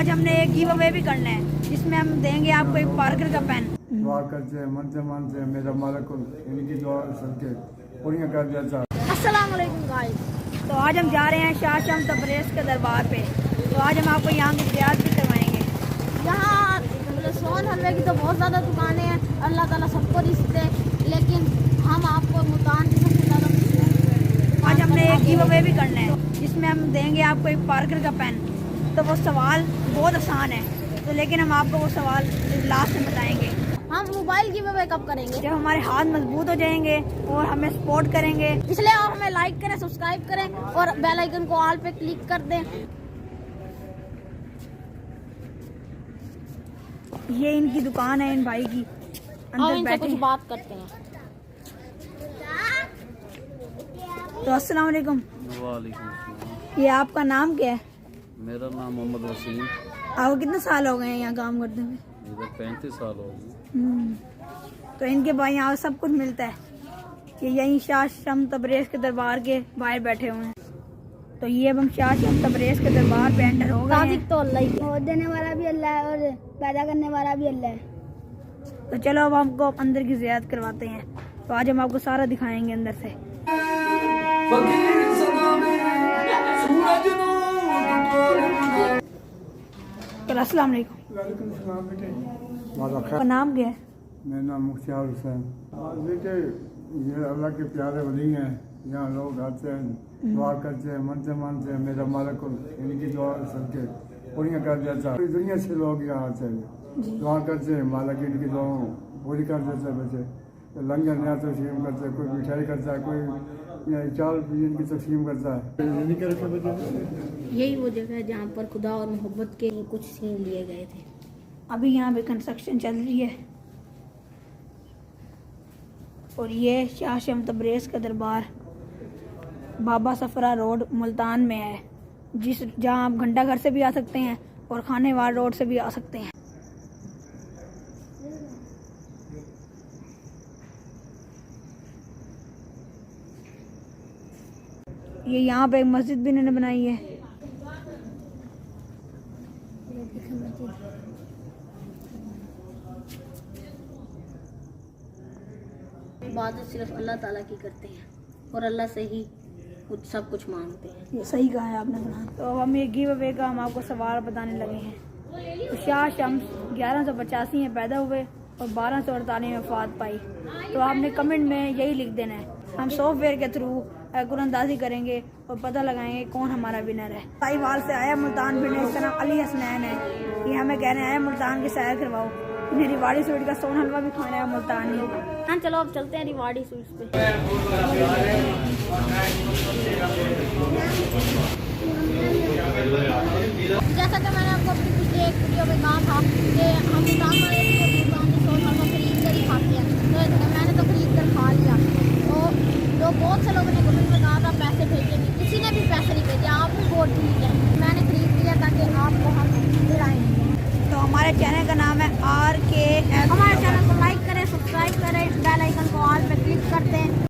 आज हमने एक गिव अवे भी करना है जिसमें हम देंगे आपको एक पार्कर का पेन। दुआ करते मन से मानते मेरा मालिक इनकी दुआ सबके पूरी कर दिया। अस्सलाम वालेकुम गाइस। तो आज हम जा रहे हैं शाह शम्स तबरेज़ के दरबार पे। तो आज हम आपको यहाँ की ज़ियारत भी करवाएंगे। यहाँ सोन हलवे की तो बहुत ज़्यादा दुकानें हैं, अल्लाह ताला सबको रिज़्क़ दे, लेकिन हम आपको मुल्तान की सबसे ज़्यादा आज हमने एक गिव अवे भी करना है जिसमें हम देंगे आपको एक पार्कर का पेन। तो वो सवाल बहुत आसान है, तो लेकिन हम आपको वो सवाल लास्ट में बताएंगे। हम मोबाइल गिव अवे कब करेंगे? जब हमारे हाथ मजबूत हो जाएंगे और हमें सपोर्ट करेंगे। इसलिए आप हमें लाइक करें, सब्सक्राइब करें और बेल आइकन को ऑल पे क्लिक कर दें। ये इनकी दुकान है, इन भाई की। और अंदर इनसे बैठे कुछ हैं। बात करते हैं। तो अस्सलाम वालेकुम। वालेकुम अस्सलाम। ये आपका नाम क्या है? मेरा नाम मोहम्मद वसीम। आपको कितने साल हो गए हैं यहाँ काम करते हुए? इधर 35 साल हो गए। तो इनके भाई यहाँ सब कुछ मिलता है। ये यहीं शाह शम्स तबरेज़ के दरबार के बाहर बैठे हुए हैं। तो ये अब हम शाह शम्स तबरेज़ के दरबार पे एंटर हो गए हैं। तो अल्लाह ही है। और देने वाला भी अल्लाह है और पैदा करने वाला भी अल्लाह है। तो चलो अब हमको अंदर की ज़ियारत करवाते हैं। तो आज हम आपको सारा दिखाएंगे अंदर से। तो अस्सलाम वालेकुम। आपका नाम क्या है? मेरा नाम मुख्तार हुसैन। बेटे ये अल्लाह के प्यारे वली हैं, यहाँ लोग आते हैं दुआ करते हैं मन से मानते हैं मेरा मालिक इनकी दुआ सबके पूरी कर देता। पूरी दुनिया से लोग यहाँ आते हैं दुआ करते हैं, मालिक इनकी दुआ पूरी कर देता है। बच्चे लंगर नया तस्लीम करते हैं, कोई मिठाई करता है, कोई चावल इनकी तस्लीम करता है। यही वो जगह है जहाँ पर खुदा और मोहब्बत के कुछ सीन लिए गए थे। अभी यहाँ पे कंस्ट्रक्शन चल रही है। और ये शाह शम्स तबरेज़ का दरबार बाबा सफरा रोड मुल्तान में है, जहाँ आप घंटा घर से भी आ सकते हैं और खानेवाल रोड से भी आ सकते हैं। ये यहाँ पे एक मस्जिद भी इन्होंने बनाई है। इबादत सिर्फ अल्लाह ताला की करते हैं और अल्लाह से ही सब कुछ मांगते हैं। ये सही कहा है आपने बना। तो अब हम ये गिव अवे का हम आपको सवाल बताने लगे हैं। तो शाह शम्स 1185 में पैदा हुए और 1248 में वफात पाई। तो आपने कमेंट में यही लिख देना है। हम सॉफ्टवेयर के थ्रू कुरअंदाजी करेंगे और पता लगाएंगे कौन हमारा विनर है। साहिवाल से आया मुल्तान भी इसका नाम अली हसनैन है। ये हमें कहने आया मुल्तान की सैर करवाओ। इन्हें रिवाड़ी स्वीट का सोन हलवा भी खाना है मुल्तान में। हाँ चलो अब चलते हैं रिवाड़ी स्वीट्स पे। जैसा कि मैंने आपको अपनी पिछले एक वीडियो में कहा था कि हम मुल्तान वाले सोन हलवा खरीद कर ही खाते हैं, तो मैंने तो खरीद कर खा लिया। तो बहुत से लोगों ने कमेंट में कहा था पैसे भेजेंगे, किसी ने भी पैसे नहीं भेजे, आप भी वोट दीजिए। मैंने खरीद लिया ताकि आपको हम दिलाएंगे। तो हमारे चैनल का नाम है RKS। हमारे चैनल को लाइक करें, सब्सक्राइब करें, बेल आइकन को ऑल पे क्लिक कर दें।